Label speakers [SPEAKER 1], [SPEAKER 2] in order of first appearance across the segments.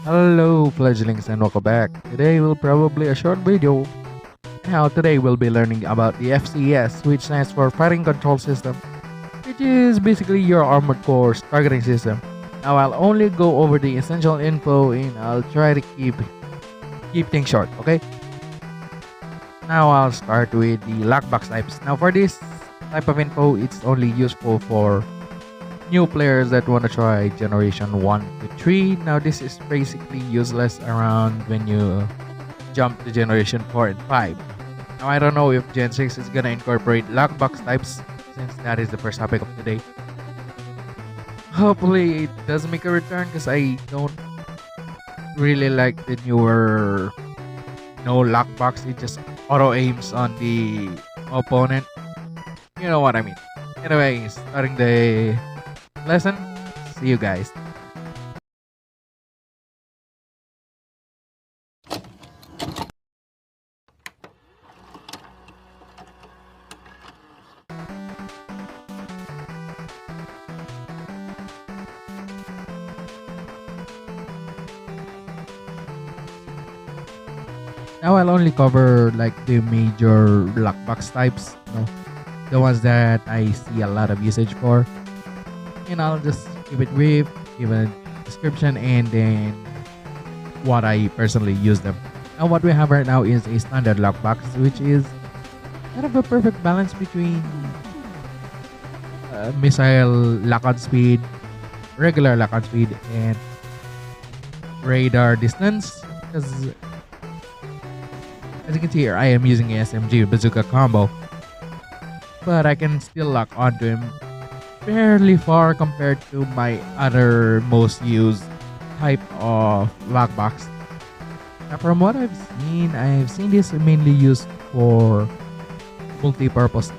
[SPEAKER 1] Hello fledglings and welcome back. Today will probably a short video. Now today we'll be learning about the FCS, which stands for Fighting Control System, which is basically your armored core's targeting system. Now I'll only go over the essential info and I'll try to keep things short, okay? Now I'll start with the lockbox types. Now for this type of info, it's only useful for new players that want to try generation 1 to 3. Now this is basically useless around when you jump to generation 4 and 5. Now I don't know if Gen 6 is gonna incorporate lockbox types since that is the first topic of today. Hopefully it does make a return because I don't really like the newer no lockbox. It just auto aims on the opponent. You know what I mean. Anyway, starting the lesson. See you guys. Now I'll only cover like the major lockbox types, the ones that I see a lot of usage for. And I'll just keep it brief, give a description, and then what I personally use them. Now what we have right now is a standard lockbox, which is kind of a perfect balance between missile lock-on speed, regular lock-on speed, and radar distance. Because as you can see here, I am using a SMG bazooka combo, but I can still lock onto him fairly far compared to my other most used type of lockbox. Now from what I've seen this mainly used for multi-purpose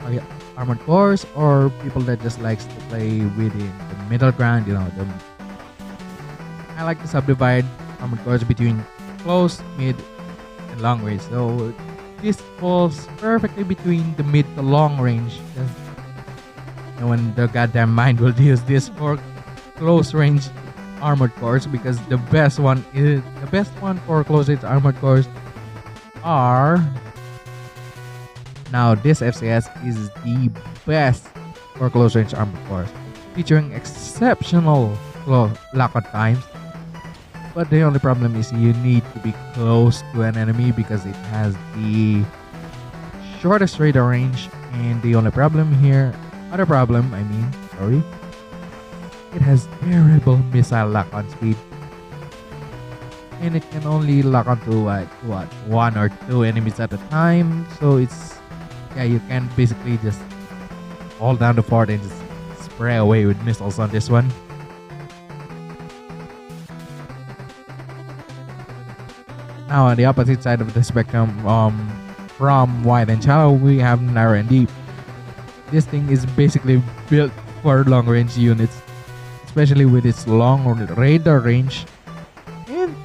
[SPEAKER 1] armored cores or people that just likes to play within the middle ground. I like to subdivide armored cores between close, mid, and long range. So this falls perfectly between the mid to long range. No one the goddamn mind will use this for close range armored cores because the best one for close range armored cores are now this FCS is the best for close range armored cores, featuring exceptional lock-on times. But the only problem is you need to be close to an enemy because it has the shortest radar range, and the only problem here it has terrible missile lock-on speed. And it can only lock onto one or two enemies at a time. So you can basically just hold down the fort and just spray away with missiles on this one. Now on the opposite side of the spectrum, from wide and shallow, we have narrow and deep. This thing is basically built for long range units, especially with its long radar range and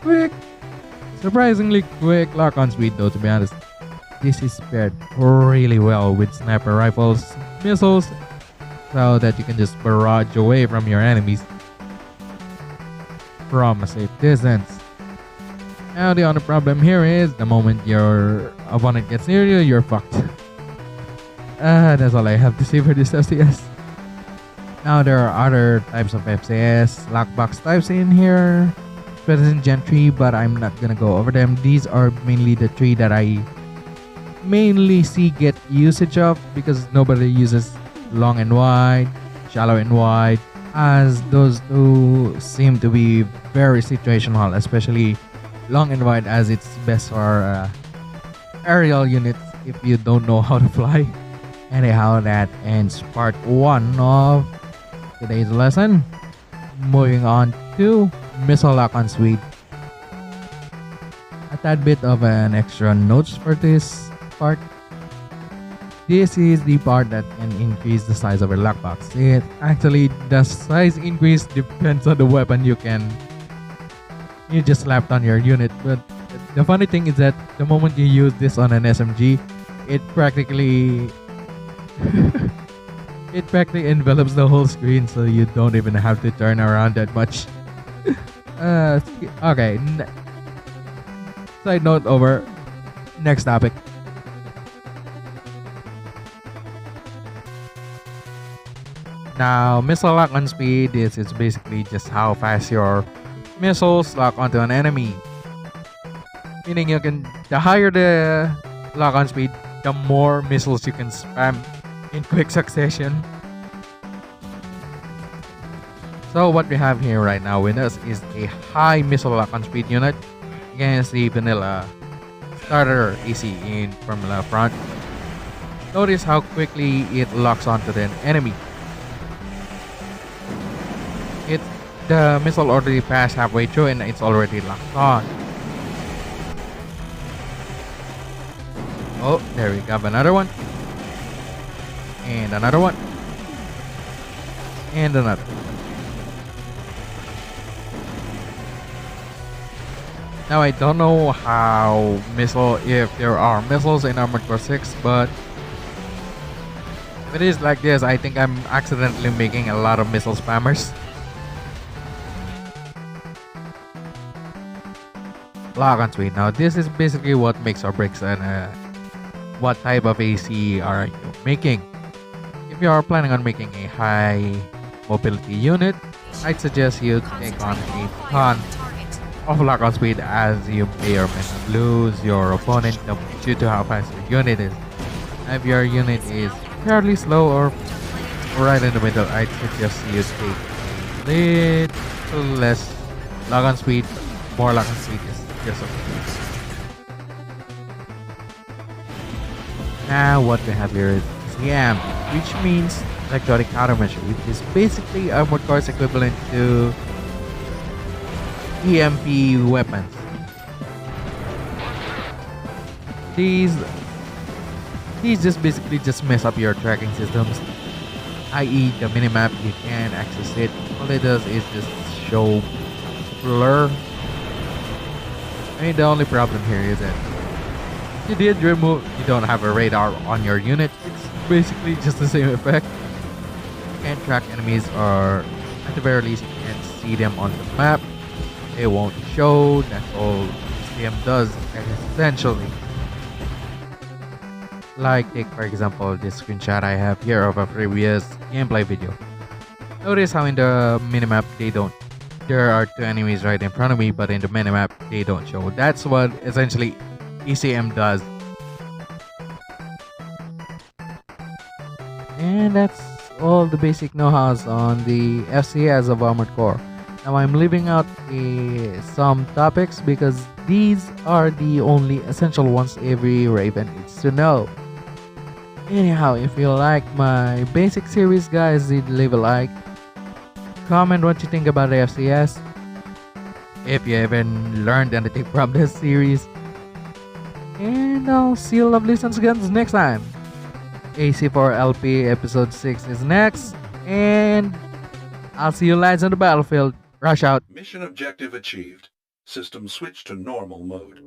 [SPEAKER 1] surprisingly quick lock-on speed though, to be honest. This is paired really well with sniper rifles, missiles, so that you can just barrage away from your enemies from a safe distance. Now the only problem here is the moment your opponent gets near you, you're fucked. That's all I have to say for this FCS. Now there are other types of FCS lockbox types in here, especially in Gen 3, but I'm not gonna go over them. These are mainly the three that I mainly see get usage of because nobody uses long and wide, shallow and wide, as those two seem to be very situational, especially long and wide as it's best for aerial units if you don't know how to fly. Anyhow, that ends part 1 of today's lesson. Moving on to missile lock-on speed. A tad bit of an extra notes for this part. This is the part that can increase the size of your lockbox. The size increase depends on the weapon you just slapped on your unit. But the funny thing is that the moment you use this on an SMG, it practically envelops the whole screen, so you don't even have to turn around that much. Okay. Side note over. Next topic. Now, missile lock on speed is basically just how fast your missiles lock onto an enemy. Meaning the higher the lock on speed, the more missiles you can spam in quick succession. So what we have here right now with us is a high missile lock on speed unit against the vanilla starter AC in Formula Front. Notice how quickly it locks onto the enemy. The missile already passed halfway through and it's already locked on. Oh, there we go, another one. And another one. And another. Now I don't know if there are missiles in Armored Core 6, but if it is like this, I think I'm accidentally making a lot of missile spammers. Lock on speed. Now this is basically what makes or breaks and what type of AC are you making. If you are planning on making a high mobility unit, I'd suggest you take on a ton of lock on speed, as you may or may not lose your opponent due to how fast your unit is. If your unit is fairly slow or right in the middle, I'd suggest you take a little less lock on speed. More lock on speed is just okay. Now what we have here is CM, which means electronic countermeasure, which is basically Armored Core's equivalent to EMP weapons. These just basically just mess up your tracking systems, i.e. the minimap, you can't access it. All it does is just show blur. I mean, the only problem here is that if you did remove, you don't have a radar on your unit, it's basically just the same effect. You can't track enemies, or at the very least you can't see them on the map. They won't show. That's all CM does essentially. Like, take for example this screenshot I have here of a previous gameplay video. Notice how in the minimap there are two enemies right in front of me, but in the minimap they don't show. That's what essentially ECM does. And that's all the basic know-hows on the FCS of Armored Core. Now I'm leaving out some topics because these are the only essential ones every Raven needs to know. Anyhow, if you like my basic series, guys, leave a like. Comment what you think about the FCS. If you even learned anything from this series. And I'll see you lovely sons guns next time. AC4LP episode 6 is next. And I'll see you lads on the battlefield. Rush out.
[SPEAKER 2] Mission objective achieved. System switch to normal mode.